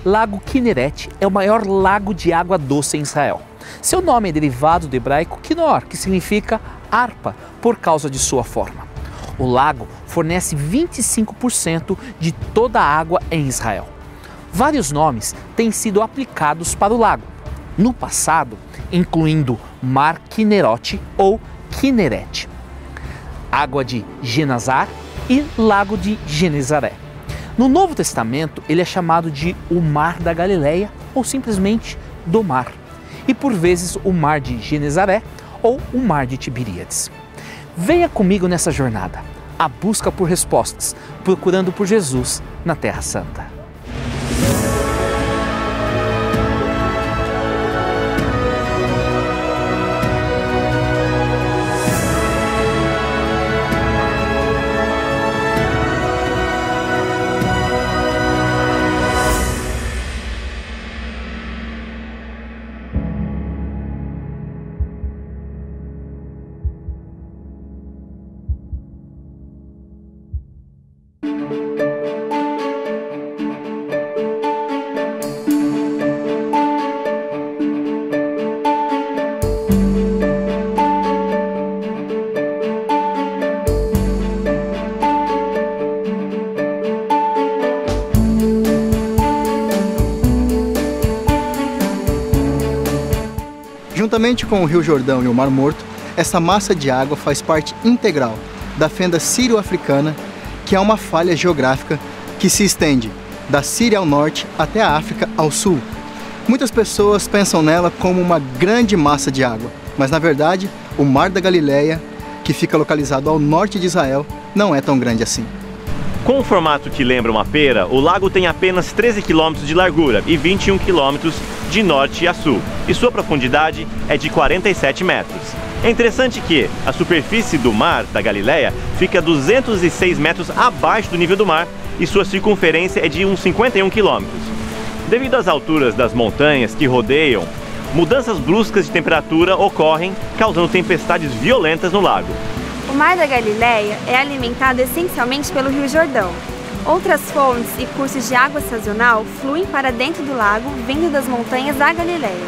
Lago Kinneret é o maior lago de água doce em Israel. Seu nome é derivado do hebraico Kinnor, que significa harpa, por causa de sua forma. O lago fornece 25% de toda a água em Israel. Vários nomes têm sido aplicados para o lago. No passado, incluindo Mar Kinnerot ou Kinneret, água de Genazar e Lago de Genezaré. No Novo Testamento, ele é chamado de o Mar da Galileia ou simplesmente do Mar, e por vezes o Mar de Genezaré ou o Mar de Tiberíades. Venha comigo nessa jornada, a busca por respostas, procurando por Jesus na Terra Santa. Juntamente com o Rio Jordão e o Mar Morto, essa massa de água faz parte integral da fenda sírio-africana, que é uma falha geográfica que se estende da Síria ao norte até a África ao sul. Muitas pessoas pensam nela como uma grande massa de água, mas na verdade o Mar da Galileia, que fica localizado ao norte de Israel, não é tão grande assim. Com um formato que lembra uma pera, o lago tem apenas 13 km de largura e 21 km de norte a sul, e sua profundidade é de 47 metros. É interessante que a superfície do Mar da Galileia fica 206 metros abaixo do nível do mar e sua circunferência é de uns 51 km. Devido às alturas das montanhas que rodeiam, mudanças bruscas de temperatura ocorrem, causando tempestades violentas no lago. O Mar da Galileia é alimentado essencialmente pelo Rio Jordão. Outras fontes e cursos de água sazonal fluem para dentro do lago, vindo das montanhas da Galileia.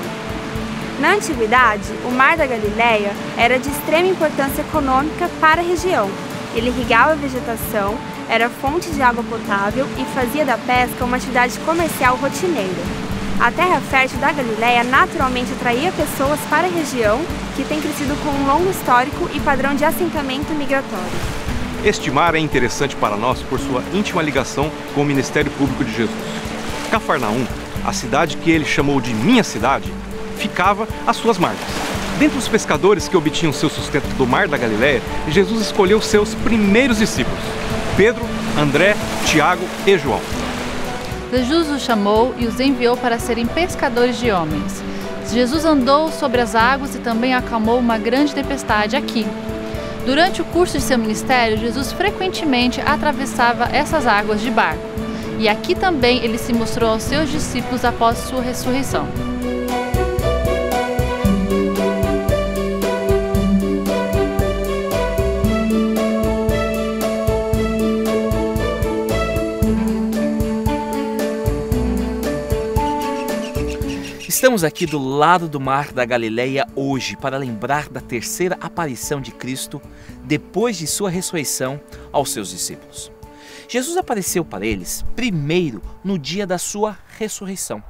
Na antiguidade, o Mar da Galileia era de extrema importância econômica para a região. Ele irrigava a vegetação, era fonte de água potável e fazia da pesca uma atividade comercial rotineira. A terra fértil da Galileia naturalmente atraía pessoas para a região, que tem crescido com um longo histórico e padrão de assentamento migratório. Este mar é interessante para nós por sua íntima ligação com o ministério público de Jesus. Cafarnaum, a cidade que ele chamou de minha cidade, ficava às suas margens. Dentre os pescadores que obtinham seu sustento do Mar da Galileia, Jesus escolheu seus primeiros discípulos, Pedro, André, Tiago e João. Jesus os chamou e os enviou para serem pescadores de homens. Jesus andou sobre as águas e também acalmou uma grande tempestade aqui. Durante o curso de seu ministério, Jesus frequentemente atravessava essas águas de barco. E aqui também ele se mostrou aos seus discípulos após sua ressurreição. Estamos aqui do lado do Mar da Galileia hoje para lembrar da terceira aparição de Cristo depois de sua ressurreição aos seus discípulos. Jesus apareceu para eles primeiro no dia da sua ressurreição.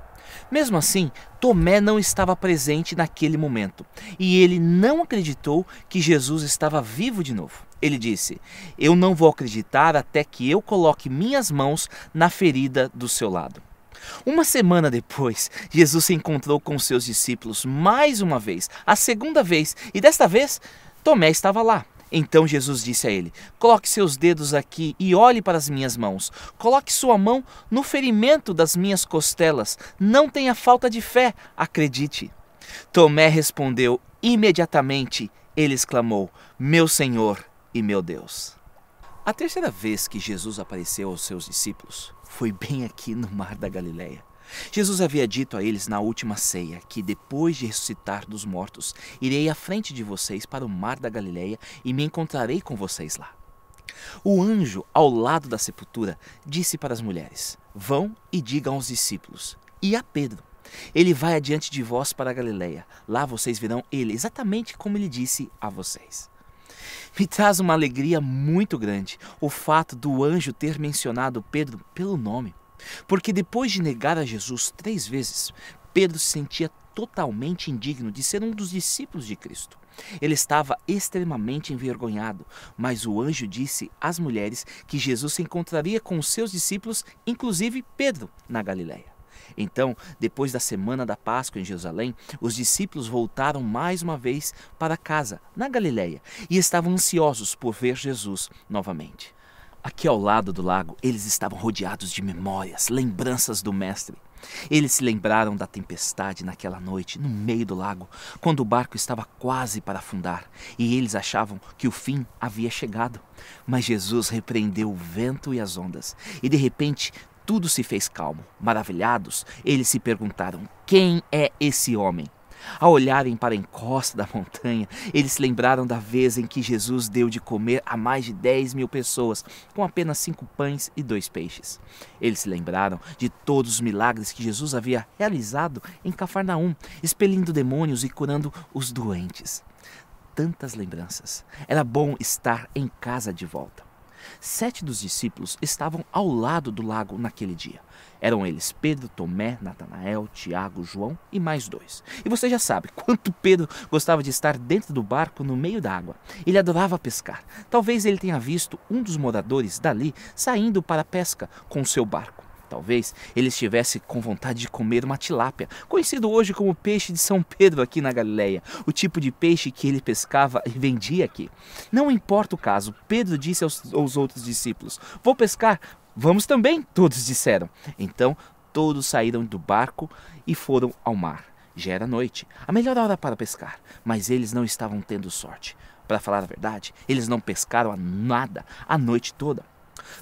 Mesmo assim, Tomé não estava presente naquele momento e ele não acreditou que Jesus estava vivo de novo. Ele disse: "Eu não vou acreditar até que eu coloque minhas mãos na ferida do seu lado." Uma semana depois, Jesus se encontrou com seus discípulos mais uma vez, a segunda vez, e desta vez, Tomé estava lá. Então Jesus disse a ele: "Coloque seus dedos aqui e olhe para as minhas mãos. Coloque sua mão no ferimento das minhas costelas. Não tenha falta de fé, acredite." Tomé respondeu imediatamente. Ele exclamou: "Meu Senhor e meu Deus." A terceira vez que Jesus apareceu aos seus discípulos foi bem aqui no Mar da Galileia. Jesus havia dito a eles na última ceia que depois de ressuscitar dos mortos, irei à frente de vocês para o Mar da Galileia e me encontrarei com vocês lá. O anjo, ao lado da sepultura, disse para as mulheres: vão e digam aos discípulos, e a Pedro: ele vai adiante de vós para a Galileia. Lá vocês verão ele, exatamente como ele disse a vocês. Me traz uma alegria muito grande o fato do anjo ter mencionado Pedro pelo nome. Porque depois de negar a Jesus 3 vezes, Pedro se sentia totalmente indigno de ser um dos discípulos de Cristo. Ele estava extremamente envergonhado, mas o anjo disse às mulheres que Jesus se encontraria com os seus discípulos, inclusive Pedro, na Galileia. Então, depois da semana da Páscoa em Jerusalém, os discípulos voltaram mais uma vez para casa, na Galileia, e estavam ansiosos por ver Jesus novamente. Aqui ao lado do lago, eles estavam rodeados de memórias, lembranças do Mestre. Eles se lembraram da tempestade naquela noite, no meio do lago, quando o barco estava quase para afundar, e eles achavam que o fim havia chegado. Mas Jesus repreendeu o vento e as ondas, e de repente tudo se fez calmo. Maravilhados, eles se perguntaram: quem é esse homem? Ao olharem para a encosta da montanha, eles se lembraram da vez em que Jesus deu de comer a mais de 10.000 pessoas, com apenas 5 pães e 2 peixes. Eles se lembraram de todos os milagres que Jesus havia realizado em Cafarnaum, expelindo demônios e curando os doentes. Tantas lembranças. Era bom estar em casa de volta. 7 dos discípulos estavam ao lado do lago naquele dia. Eram eles Pedro, Tomé, Natanael, Tiago, João e mais 2. E você já sabe quanto Pedro gostava de estar dentro do barco no meio da água. Ele adorava pescar. Talvez ele tenha visto um dos moradores dali saindo para a pesca com o seu barco. Talvez ele estivesse com vontade de comer uma tilápia, conhecido hoje como peixe de São Pedro aqui na Galileia, o tipo de peixe que ele pescava e vendia aqui. Não importa o caso, Pedro disse aos outros discípulos: vou pescar. Vamos também, todos disseram. Então todos saíram do barco e foram ao mar. Já era noite, a melhor hora para pescar, mas eles não estavam tendo sorte. Para falar a verdade, eles não pescaram nada a noite toda.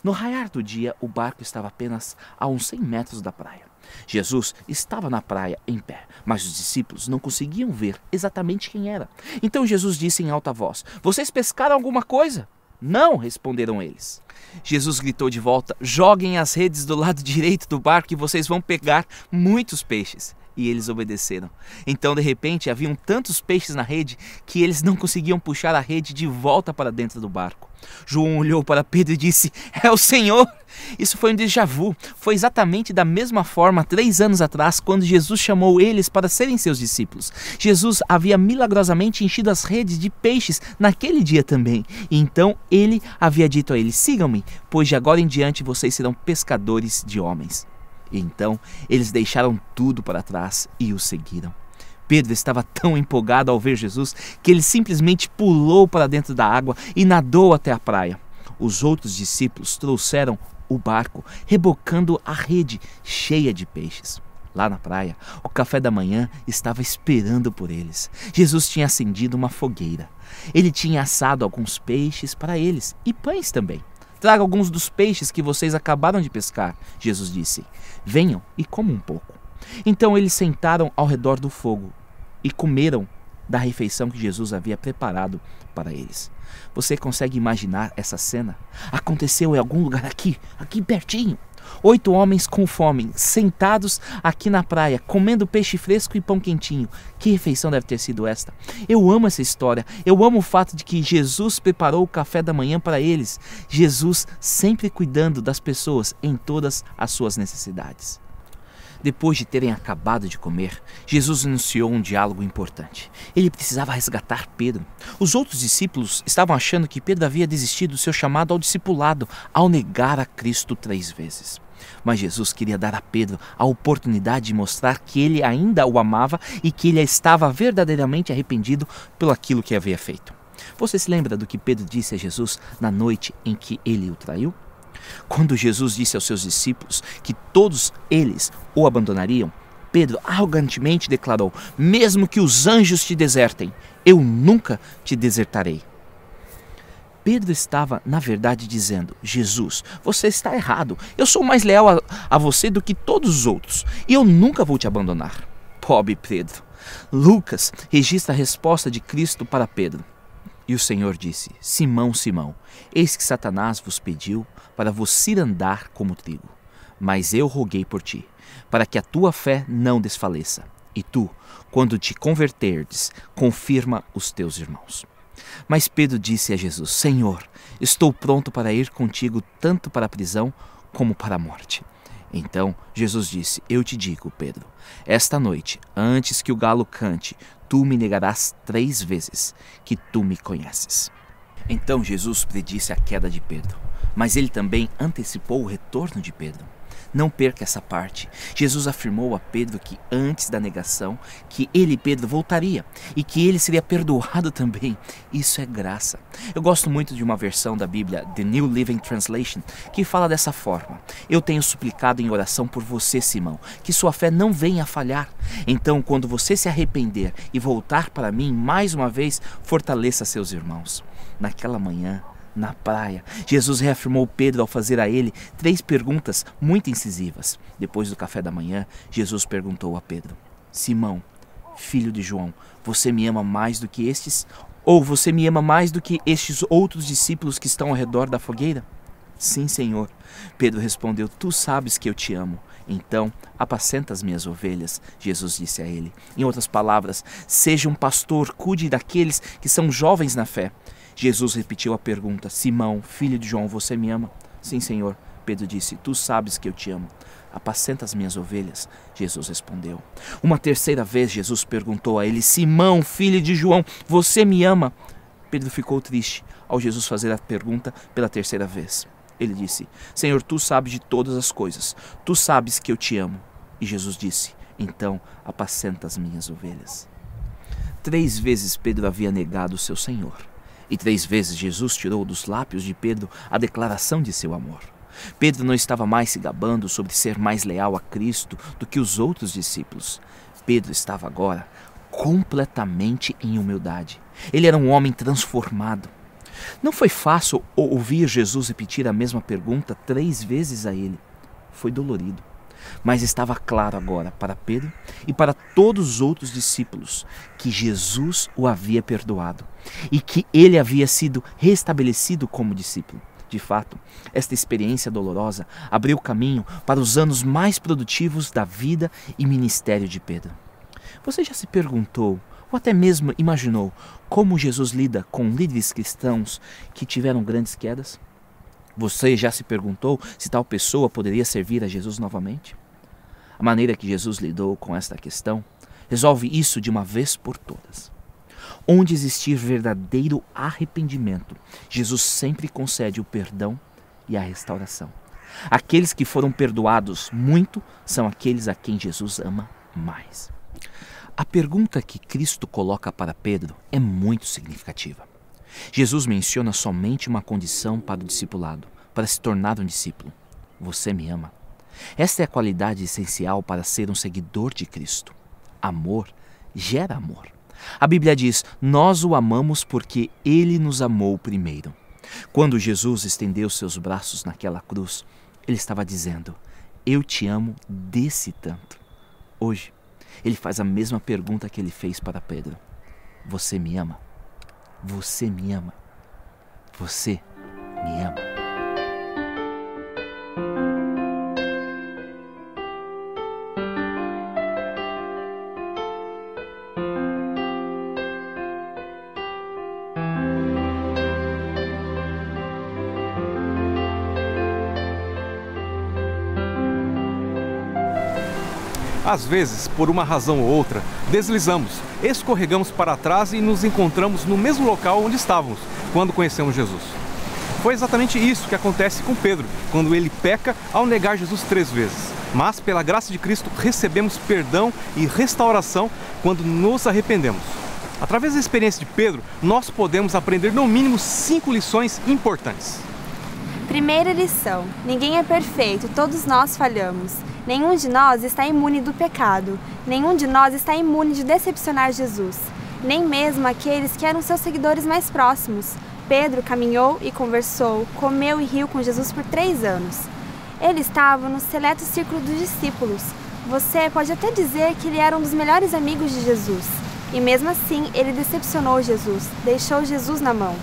No raiar do dia, o barco estava apenas a uns 100 metros da praia. Jesus estava na praia em pé, mas os discípulos não conseguiam ver exatamente quem era. Então Jesus disse em alta voz: vocês pescaram alguma coisa? Não, responderam eles. Jesus gritou de volta: joguem as redes do lado direito do barco e vocês vão pegar muitos peixes. E eles obedeceram. Então, de repente, haviam tantos peixes na rede que eles não conseguiam puxar a rede de volta para dentro do barco. João olhou para Pedro e disse: é o Senhor! Isso foi um déjà vu. Foi exatamente da mesma forma 3 anos atrás, quando Jesus chamou eles para serem seus discípulos. Jesus havia milagrosamente enchido as redes de peixes naquele dia também. E então ele havia dito a eles: sigam-me, pois de agora em diante vocês serão pescadores de homens. E então eles deixaram tudo para trás e o seguiram. Pedro estava tão empolgado ao ver Jesus que ele simplesmente pulou para dentro da água e nadou até a praia. Os outros discípulos trouxeram o barco, rebocando a rede cheia de peixes. Lá na praia, o café da manhã estava esperando por eles. Jesus tinha acendido uma fogueira. Ele tinha assado alguns peixes para eles e pães também. Traga alguns dos peixes que vocês acabaram de pescar, Jesus disse. Venham e comam um pouco. Então eles sentaram ao redor do fogo e comeram da refeição que Jesus havia preparado para eles. Você consegue imaginar essa cena? Aconteceu em algum lugar aqui pertinho. 8 homens com fome, sentados aqui na praia, comendo peixe fresco e pão quentinho. Que refeição deve ter sido esta? Eu amo essa história. Eu amo o fato de que Jesus preparou o café da manhã para eles. Jesus sempre cuidando das pessoas em todas as suas necessidades. Depois de terem acabado de comer, Jesus anunciou um diálogo importante. Ele precisava resgatar Pedro. Os outros discípulos estavam achando que Pedro havia desistido do seu chamado ao discipulado ao negar a Cristo 3 vezes. Mas Jesus queria dar a Pedro a oportunidade de mostrar que ele ainda o amava e que ele estava verdadeiramente arrependido pelo aquilo que havia feito. Você se lembra do que Pedro disse a Jesus na noite em que ele o traiu? Quando Jesus disse aos seus discípulos que todos eles o abandonariam, Pedro arrogantemente declarou: mesmo que os anjos te desertem, eu nunca te desertarei. Pedro estava, na verdade, dizendo: Jesus, você está errado. Eu sou mais leal a você do que todos os outros e eu nunca vou te abandonar. Pobre Pedro. Lucas registra a resposta de Cristo para Pedro. E E o Senhor disse: Simão, Simão, eis que Satanás vos pediu para vos cirandar como trigo. Mas eu roguei por ti, para que a tua fé não desfaleça. E tu, quando te converterdes, confirma os teus irmãos. Mas Pedro disse a Jesus: Senhor, estou pronto para ir contigo tanto para a prisão como para a morte. Então Jesus disse: Eu te digo, Pedro, esta noite, antes que o galo cante, tu me negarás 3 vezes que tu me conheces. Então Jesus predisse a queda de Pedro, mas ele também antecipou o retorno de Pedro. Não perca essa parte. Jesus afirmou a Pedro que antes da negação, que ele, Pedro, voltaria e que ele seria perdoado também. Isso é graça. Eu gosto muito de uma versão da Bíblia, The New Living Translation, que fala dessa forma: Eu tenho suplicado em oração por você, Simão, que sua fé não venha a falhar. Então, quando você se arrepender e voltar para mim, mais uma vez, fortaleça seus irmãos. Naquela manhã, na praia, Jesus reafirmou Pedro ao fazer a ele 3 perguntas muito incisivas. Depois do café da manhã, Jesus perguntou a Pedro: Simão, filho de João, você me ama mais do que estes? Ou você me ama mais do que estes outros discípulos que estão ao redor da fogueira? Sim, Senhor. Pedro respondeu: Tu sabes que eu te amo. Então, apacenta as minhas ovelhas, Jesus disse a ele. Em outras palavras, seja um pastor, cuide daqueles que são jovens na fé. Jesus repetiu a pergunta: Simão, filho de João, você me ama? Sim, Senhor. Pedro disse: Tu sabes que eu te amo. Apacenta as minhas ovelhas, Jesus respondeu. Uma terceira vez, Jesus perguntou a ele: Simão, filho de João, você me ama? Pedro ficou triste ao Jesus fazer a pergunta pela terceira vez. Ele disse: Senhor, tu sabes de todas as coisas. Tu sabes que eu te amo. E Jesus disse: Então, apacenta as minhas ovelhas. 3 vezes Pedro havia negado o seu Senhor. E 3 vezes Jesus tirou dos lábios de Pedro a declaração de seu amor. Pedro não estava mais se gabando sobre ser mais leal a Cristo do que os outros discípulos. Pedro estava agora completamente em humildade. Ele era um homem transformado. Não foi fácil ouvir Jesus repetir a mesma pergunta 3 vezes a ele. Foi dolorido. Mas estava claro agora para Pedro e para todos os outros discípulos que Jesus o havia perdoado e que ele havia sido restabelecido como discípulo. De fato, esta experiência dolorosa abriu caminho para os anos mais produtivos da vida e ministério de Pedro. Você já se perguntou, ou até mesmo imaginou, como Jesus lida com líderes cristãos que tiveram grandes quedas? Você já se perguntou se tal pessoa poderia servir a Jesus novamente? A maneira que Jesus lidou com esta questão resolve isso de uma vez por todas. Onde existir verdadeiro arrependimento, Jesus sempre concede o perdão e a restauração. Aqueles que foram perdoados muito são aqueles a quem Jesus ama mais. A pergunta que Cristo coloca para Pedro é muito significativa. Jesus menciona somente uma condição para o discipulado, para se tornar um discípulo: você me ama. Esta é a qualidade essencial para ser um seguidor de Cristo. Amor gera amor. A Bíblia diz: nós o amamos porque ele nos amou primeiro. Quando Jesus estendeu seus braços naquela cruz, ele estava dizendo: eu te amo desse tanto. Hoje, ele faz a mesma pergunta que ele fez para Pedro: você me ama? Você me ama? Você me ama? Às vezes, por uma razão ou outra, deslizamos, escorregamos para trás e nos encontramos no mesmo local onde estávamos quando conhecemos Jesus. Foi exatamente isso que acontece com Pedro, quando ele peca ao negar Jesus 3 vezes. Mas, pela graça de Cristo, recebemos perdão e restauração quando nos arrependemos. Através da experiência de Pedro, nós podemos aprender no mínimo 5 lições importantes. Primeira lição: ninguém é perfeito, todos nós falhamos. Nenhum de nós está imune do pecado. Nenhum de nós está imune de decepcionar Jesus. Nem mesmo aqueles que eram seus seguidores mais próximos. Pedro caminhou e conversou, comeu e riu com Jesus por 3 anos. Ele estava no seleto círculo dos discípulos. Você pode até dizer que ele era um dos melhores amigos de Jesus. E mesmo assim, ele decepcionou Jesus, deixou Jesus na mão.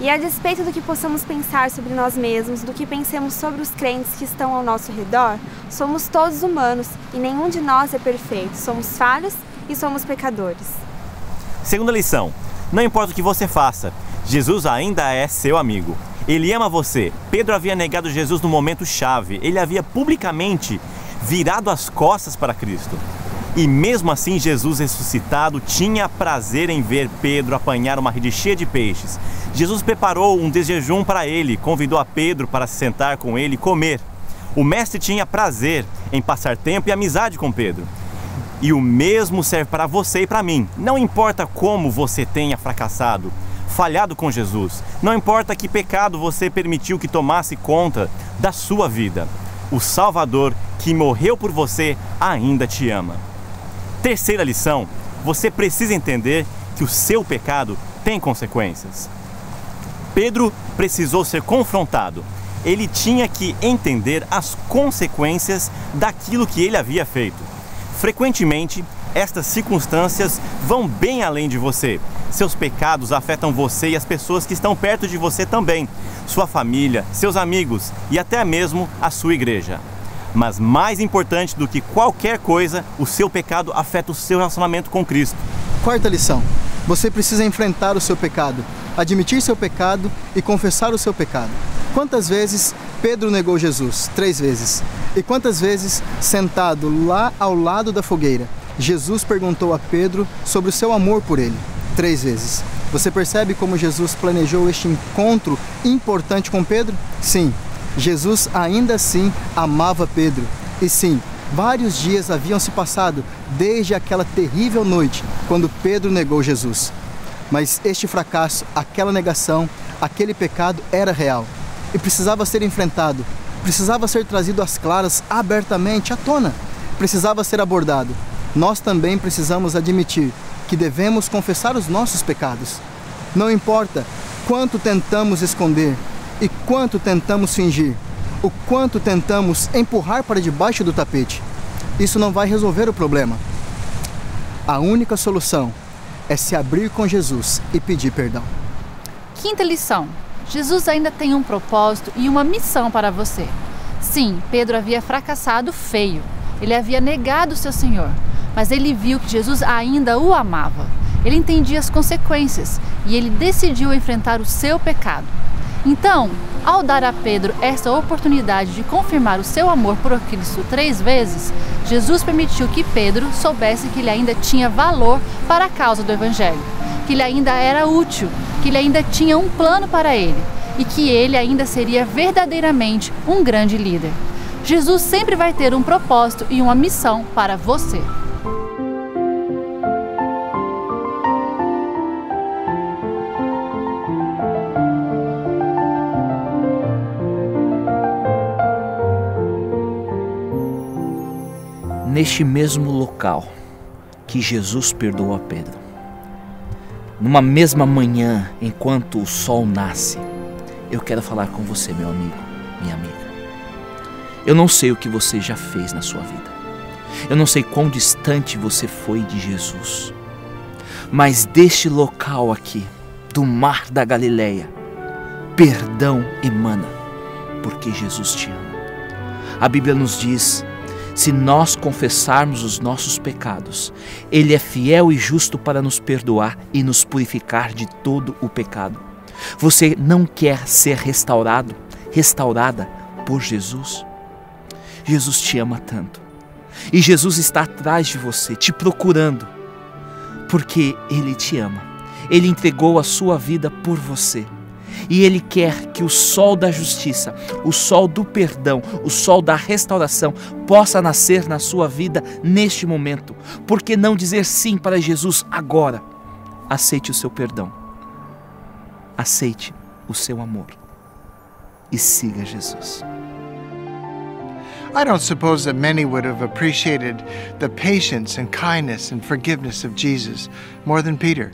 E a despeito do que possamos pensar sobre nós mesmos, do que pensemos sobre os crentes que estão ao nosso redor, somos todos humanos e nenhum de nós é perfeito. Somos falhos e somos pecadores. Segunda lição: não importa o que você faça, Jesus ainda é seu amigo. Ele ama você. Pedro havia negado Jesus no momento chave. Ele havia publicamente virado as costas para Cristo. E mesmo assim, Jesus ressuscitado tinha prazer em ver Pedro apanhar uma rede cheia de peixes. Jesus preparou um desjejum para ele, convidou a Pedro para se sentar com ele e comer. O mestre tinha prazer em passar tempo e amizade com Pedro. E o mesmo serve para você e para mim. Não importa como você tenha fracassado, falhado com Jesus. Não importa que pecado você permitiu que tomasse conta da sua vida. O Salvador que morreu por você ainda te ama. Terceira lição: você precisa entender que o seu pecado tem consequências. Pedro precisou ser confrontado. Ele tinha que entender as consequências daquilo que ele havia feito. Frequentemente, estas circunstâncias vão bem além de você. Seus pecados afetam você e as pessoas que estão perto de você também, sua família, seus amigos e até mesmo a sua igreja. Mas mais importante do que qualquer coisa, o seu pecado afeta o seu relacionamento com Cristo. Quarta lição: você precisa enfrentar o seu pecado, admitir seu pecado e confessar o seu pecado. Quantas vezes Pedro negou Jesus? 3 vezes. E quantas vezes, sentado lá ao lado da fogueira, Jesus perguntou a Pedro sobre o seu amor por ele? 3 vezes. Você percebe como Jesus planejou este encontro importante com Pedro? Sim. Jesus ainda assim amava Pedro. E sim, vários dias haviam se passado desde aquela terrível noite quando Pedro negou Jesus. Mas este fracasso, aquela negação, aquele pecado era real e precisava ser enfrentado, precisava ser trazido às claras, abertamente, à tona, precisava ser abordado. Nós também precisamos admitir que devemos confessar os nossos pecados. Não importa quanto tentamos esconder e quanto tentamos fingir, o quanto tentamos empurrar para debaixo do tapete. Isso não vai resolver o problema. A única solução é se abrir com Jesus e pedir perdão. Quinta lição: Jesus ainda tem um propósito e uma missão para você. Sim, Pedro havia fracassado feio. Ele havia negado seu Senhor, mas ele viu que Jesus ainda o amava. Ele entendia as consequências e ele decidiu enfrentar o seu pecado. Então, ao dar a Pedro essa oportunidade de confirmar o seu amor por Cristo 3 vezes, Jesus permitiu que Pedro soubesse que ele ainda tinha valor para a causa do Evangelho, que ele ainda era útil, que ele ainda tinha um plano para ele e que ele ainda seria verdadeiramente um grande líder. Jesus sempre vai ter um propósito e uma missão para você. Neste mesmo local que Jesus perdoou a Pedro, numa mesma manhã, enquanto o sol nasce, eu quero falar com você, meu amigo, minha amiga. Eu não sei o que você já fez na sua vida. Eu não sei quão distante você foi de Jesus. Mas deste local aqui, do mar da Galileia, perdão emana, porque Jesus te ama. A Bíblia nos diz: se nós confessarmos os nossos pecados, Ele é fiel e justo para nos perdoar e nos purificar de todo o pecado. Você não quer ser restaurado, restaurada por Jesus? Jesus te ama tanto. E Jesus está atrás de você, te procurando, porque Ele te ama. Ele entregou a sua vida por você. E Ele quer que o sol da justiça, o sol do perdão, o sol da restauração possa nascer na sua vida neste momento. Por que não dizer sim para Jesus agora? Aceite o seu perdão. Aceite o seu amor. E siga Jesus. I don't suppose that many would have appreciated the patience and kindness and forgiveness of Jesus more than Peter.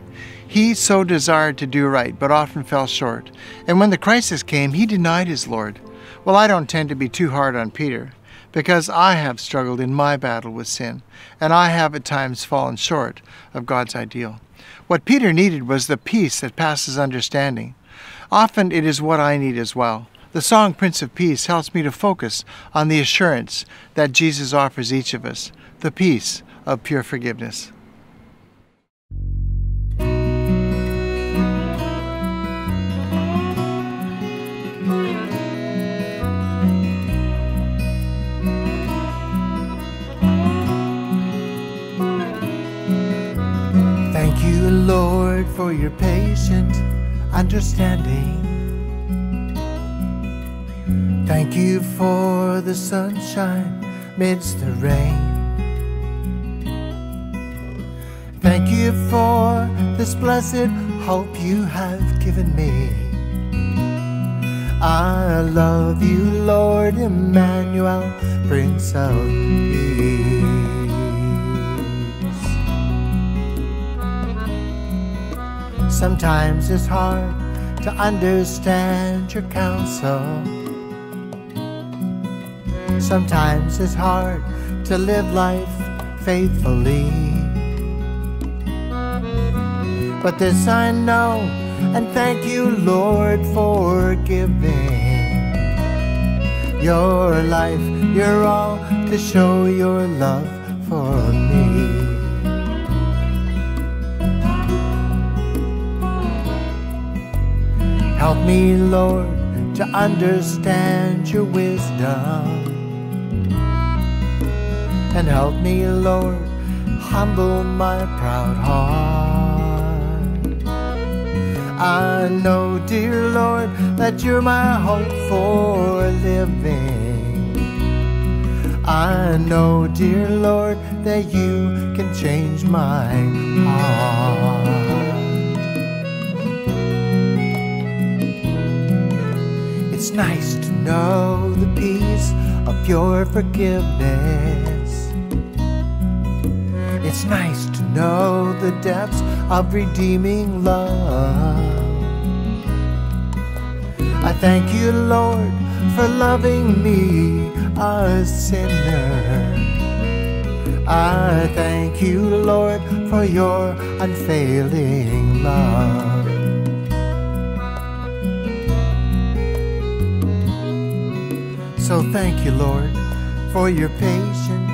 He so desired to do right, but often fell short. And when the crisis came, he denied his Lord. Well, I don't tend to be too hard on Peter, because I have struggled in my battle with sin, and I have at times fallen short of God's ideal. What Peter needed was the peace that passes understanding. Often it is what I need as well. The song Prince of Peace helps me to focus on the assurance that Jesus offers each of us, the peace of pure forgiveness. Thank you, Lord, for your patient understanding. Thank you for the sunshine midst the rain. Thank you for this blessed hope you have given me. I love you, Lord Emmanuel, Prince of Peace. Sometimes it's hard to understand your counsel. Sometimes it's hard to live life faithfully. But this I know, and thank you, Lord, for giving your life, your all, to show your love for me. Help me, Lord, to understand your wisdom. And help me, Lord, humble my proud heart. I know, dear Lord, that you're my hope for living. I know, dear Lord, that you can change my heart. It's nice to know the peace of pure forgiveness. It's nice to know the depths of redeeming love. I thank you, Lord, for loving me, a sinner. I thank you, Lord, for your unfailing love. So thank you, Lord, for your patient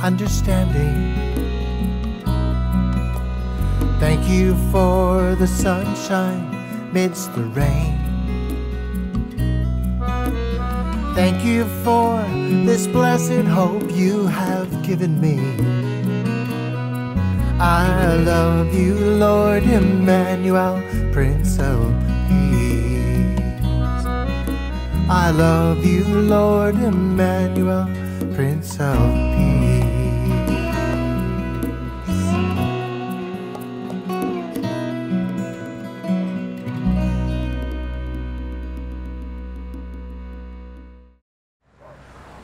understanding. Thank you for the sunshine midst the rain. Thank you for this blessed hope you have given me. I love you, Lord Emmanuel, Prince of Peace. I love you, Lord Emmanuel, Prince of Peace.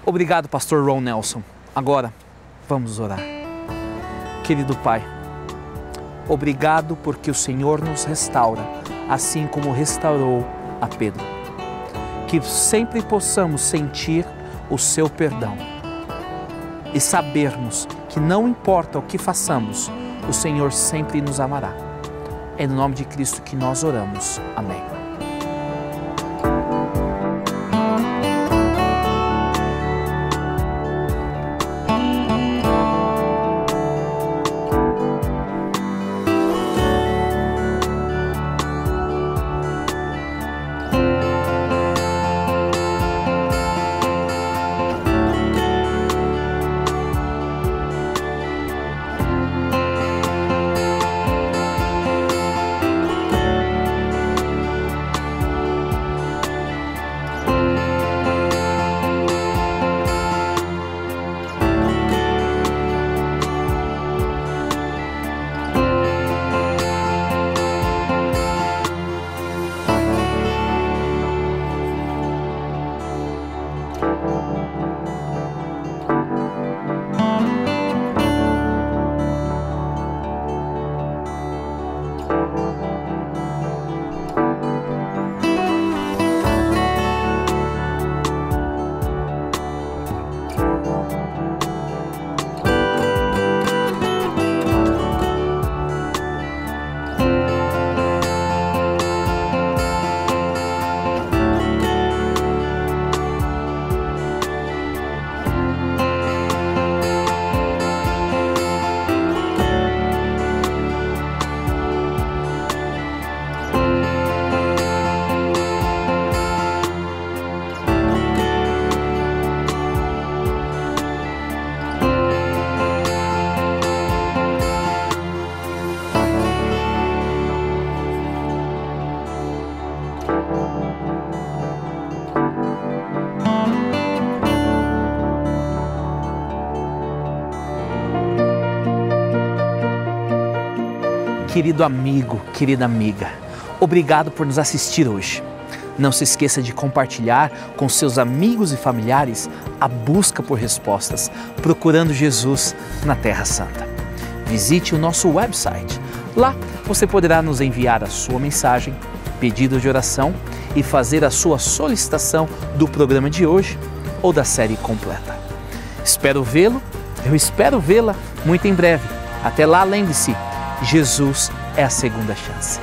Obrigado, pastor Ron Nelson. Agora, vamos orar. Querido Pai, obrigado porque o Senhor nos restaura, assim como restaurou a Pedro. Que sempre possamos sentir o seu perdão e sabermos que não importa o que façamos, o Senhor sempre nos amará. É no nome de Cristo que nós oramos. Amém. querido amigo, querida amiga, obrigado por nos assistir hoje. Não se esqueça de compartilhar com seus amigos e familiares a busca por respostas, procurando Jesus na Terra Santa. Visite o nosso website. Lá você poderá nos enviar a sua mensagem, pedido de oração e fazer a sua solicitação do programa de hoje ou da série completa. Espero vê-lo, eu espero vê-la muito em breve. Até lá, lembre-se, Jesus é a segunda chance.